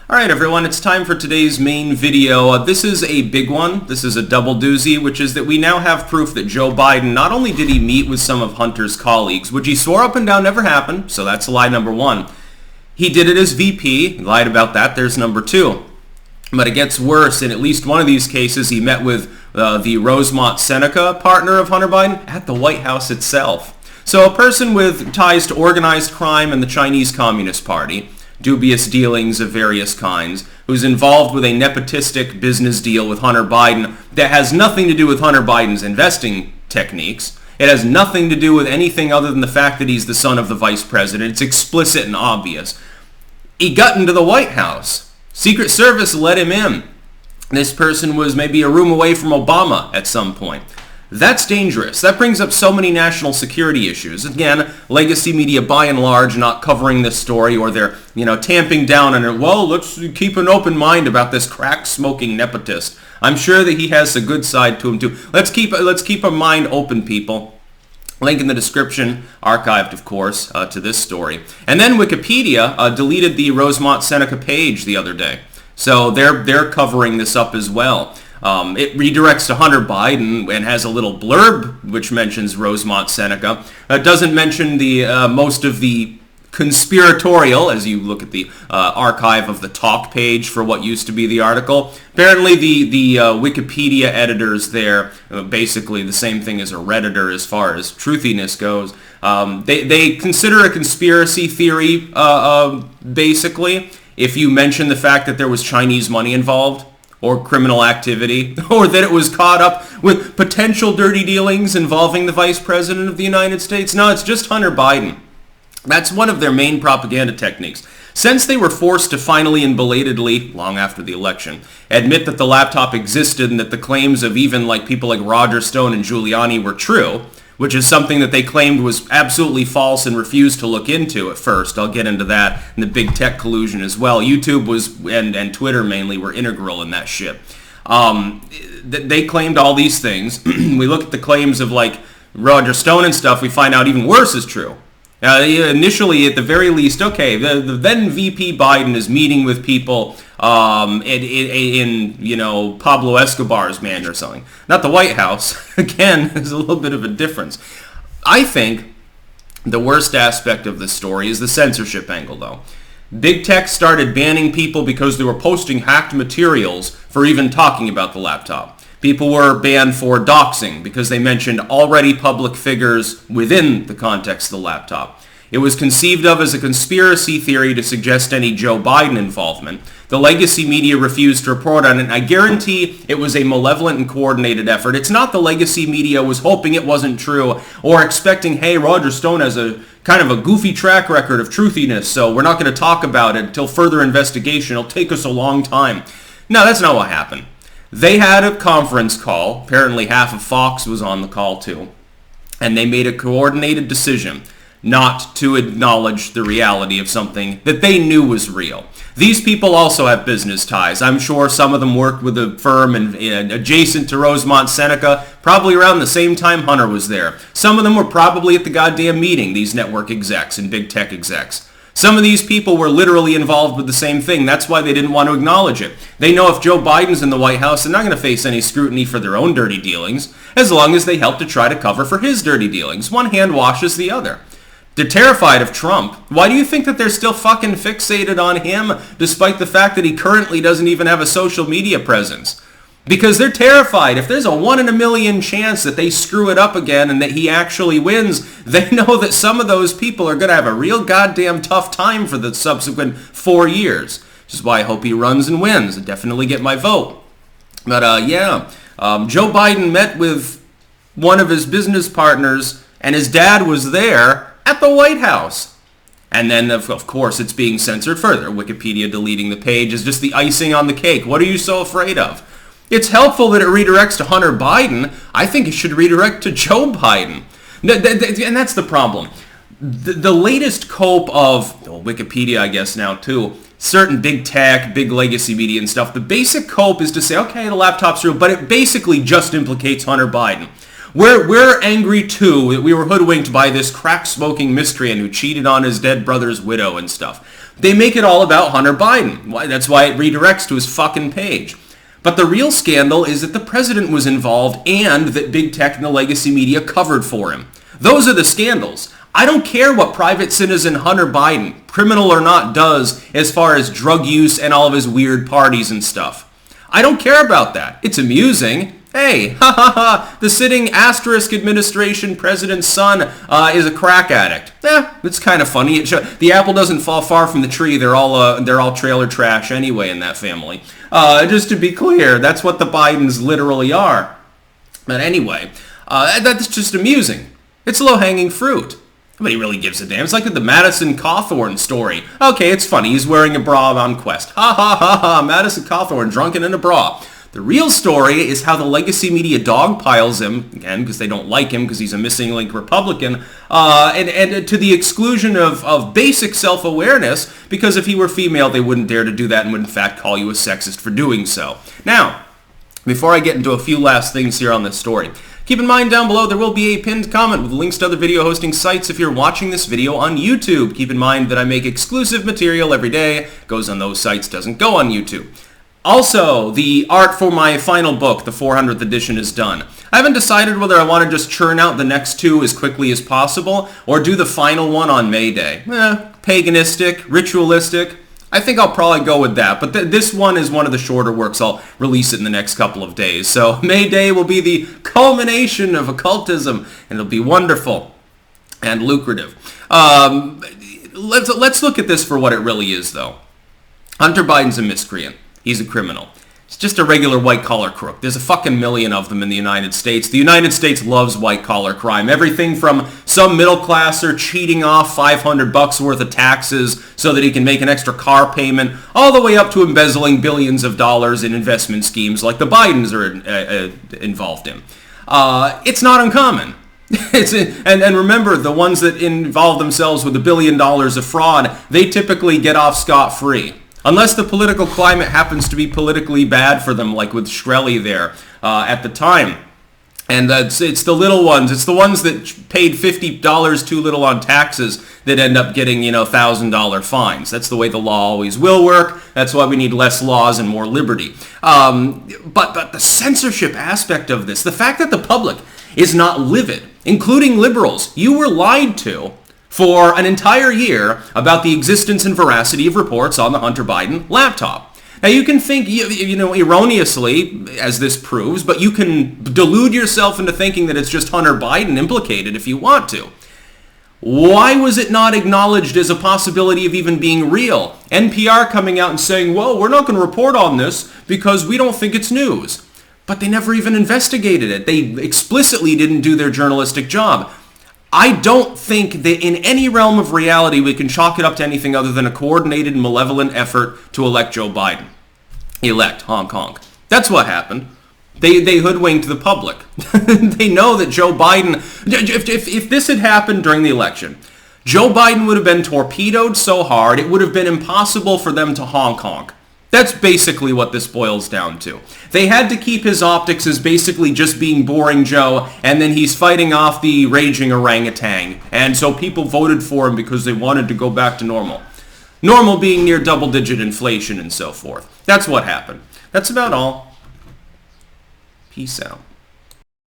Alright everyone, it's time for today's main video. This is a big one. This is a double doozy, which is that we now have proof that Joe Biden, not only did he meet with some of Hunter's colleagues, which he swore up and down never happened, so that's lie number one. He did it as VP, he lied about that, there's number two. But it gets worse. In at least one of these cases, he met with the Rosemontseneca partner of Hunter Biden at the White House itself. So a person with ties to organized crime and the Chinese Communist Party, dubious dealings of various kinds, who's involved with a nepotistic business deal with Hunter Biden that has nothing to do with Hunter Biden's investing techniques. It has nothing to do with anything other than the fact that he's the son of the vice president. It's explicit and obvious. He got into the White House. Secret Service let him in. This person was maybe a room away from Obama at some point. That's dangerous. That brings up so many national security issues. Again, legacy media by and large not covering this story, or they're, tamping down on it. Well, let's keep an open mind about this crack-smoking nepotist. I'm sure that he has a good side to him too. Let's keep a mind open, people. Link in the description, archived, of course, to this story. And then Wikipedia deleted the Rosemontseneca page the other day. So they're covering this up as well. It redirects to Hunter Biden and has a little blurb which mentions Rosemontseneca. It doesn't mention the most of the conspiratorial, as you look at the archive of the talk page for what used to be the article. Apparently the Wikipedia editors there, basically the same thing as a Redditor as far as truthiness goes. They consider a conspiracy theory, basically, if you mention the fact that there was Chinese money involved, or criminal activity, or that it was caught up with potential dirty dealings involving the Vice President of the United States. No, it's just Hunter Biden. That's one of their main propaganda techniques. Since they were forced to finally and belatedly, long after the election, admit that the laptop existed and that the claims of even people like Roger Stone and Giuliani were true, which is something that they claimed was absolutely false and refused to look into at first. I'll get into that, and the big tech collusion as well. YouTube was, and Twitter mainly, were integral in that shit. They claimed all these things. We look at the claims of Roger Stone and stuff, we find out even worse is true. Initially, at the very least, okay, the then VP Biden is meeting with people in Pablo Escobar's mansion or something. Not the White House. Again, there's a little bit of a difference. I think the worst aspect of this story is the censorship angle, though. Big Tech started banning people because they were posting hacked materials for even talking about the laptop. People were banned for doxing because they mentioned already public figures within the context of the laptop. It was conceived of as a conspiracy theory to suggest any Joe Biden involvement. The legacy media refused to report on it. I guarantee it was a malevolent and coordinated effort. It's not the legacy media was hoping it wasn't true or expecting, hey, Roger Stone has a kind of a goofy track record of truthiness, so we're not going to talk about it until further investigation. It'll take us a long time. No, that's not what happened. They had a conference call. Apparently half of Fox was on the call too. And they made a coordinated decision not to acknowledge the reality of something that they knew was real. These people also have business ties. I'm sure some of them worked with a firm adjacent to Rosemontseneca, probably around the same time Hunter was there. Some of them were probably at the goddamn meeting, these network execs and big tech execs. Some of these people were literally involved with the same thing. That's why they didn't want to acknowledge it. They know if Joe Biden's in the White House, they're not going to face any scrutiny for their own dirty dealings, as long as they help to try to cover for his dirty dealings. One hand washes the other. They're terrified of Trump. Why do you think that they're still fucking fixated on him, despite the fact that he currently doesn't even have a social media presence? Because they're terrified. If there's a 1 in a million chance that they screw it up again and that he actually wins, they know that some of those people are going to have a real goddamn tough time for the subsequent 4 years. Which is why I hope he runs and wins. I definitely get my vote. But Joe Biden met with one of his business partners, and his dad was there at the White House. And then, of course, it's being censored further. Wikipedia deleting the page is just the icing on the cake. What are you so afraid of? It's helpful that it redirects to Hunter Biden. I think it should redirect to Joe Biden. And that's the problem. The latest cope of Wikipedia, I guess now too, certain big tech, big legacy media and stuff, the basic cope is to say, okay, the laptop's real, but it basically just implicates Hunter Biden. We're angry too that we were hoodwinked by this crack-smoking miscreant who cheated on his dead brother's widow and stuff. They make it all about Hunter Biden. That's why it redirects to his fucking page. But the real scandal is that the president was involved and that big tech and the legacy media covered for him. Those are the scandals. I don't care what private citizen Hunter Biden, criminal or not, does as far as drug use and all of his weird parties and stuff. I don't care about that. It's amusing. Hey, ha ha ha, the sitting asterisk administration president's son is a crack addict. It's kind of funny. The apple doesn't fall far from the tree. They're all trailer trash anyway in that family. Just to be clear, that's what the Bidens literally are. But anyway, that's just amusing. It's low-hanging fruit. Nobody really gives a damn. It's like the Madison Cawthorn story. Okay, it's funny. He's wearing a bra on Quest. Ha ha ha ha, Madison Cawthorn drunken in a bra. The real story is how the legacy media dogpiles him, again, because they don't like him because he's a missing link Republican, and to the exclusion of basic self-awareness, because if he were female, they wouldn't dare to do that and would in fact call you a sexist for doing so. Now, before I get into a few last things here on this story, keep in mind down below there will be a pinned comment with links to other video hosting sites if you're watching this video on YouTube. Keep in mind that I make exclusive material every day. Goes on those sites, doesn't go on YouTube. Also, the art for my final book, the 400th edition, is done. I haven't decided whether I want to just churn out the next two as quickly as possible or do the final one on May Day. Paganistic, ritualistic. I think I'll probably go with that, but this one is one of the shorter works. I'll release it in the next couple of days. So May Day will be the culmination of occultism, and it'll be wonderful and lucrative. Let's look at this for what it really is, though. Hunter Biden's a miscreant. He's a criminal. He's just a regular white-collar crook. There's a fucking million of them in the United States. The United States loves white-collar crime. Everything from some middle-classer cheating off $500 worth of taxes so that he can make an extra car payment, all the way up to embezzling billions of dollars in investment schemes like the Bidens are involved in. It's not uncommon. And remember, the ones that involve themselves with $1 billion of fraud, they typically get off scot-free. Unless the political climate happens to be politically bad for them, like with Shkreli there at the time. And it's the little ones. It's the ones that paid $50 too little on taxes that end up getting, $1,000 fines. That's the way the law always will work. That's why we need less laws and more liberty. But the censorship aspect of this, the fact that the public is not livid, including liberals, you were lied to for an entire year about the existence and veracity of reports on the Hunter Biden laptop. Now you can think, erroneously, as this proves, but you can delude yourself into thinking that it's just Hunter Biden implicated if you want to. Why was it not acknowledged as a possibility of even being real? NPR coming out and saying, well, we're not going to report on this because we don't think it's news. But they never even investigated it. They explicitly didn't do their journalistic job. I don't think that in any realm of reality we can chalk it up to anything other than a coordinated, malevolent effort to elect Joe Biden. Elect Hong Kong. That's what happened. They hoodwinked the public. They know that Joe Biden, if this had happened during the election, Joe Biden would have been torpedoed so hard it would have been impossible for them to Hong Kong. That's basically what this boils down to. They had to keep his optics as basically just being boring Joe, and then he's fighting off the raging orangutan. And so people voted for him because they wanted to go back to normal. Normal being near double-digit inflation and so forth. That's what happened. That's about all. Peace out.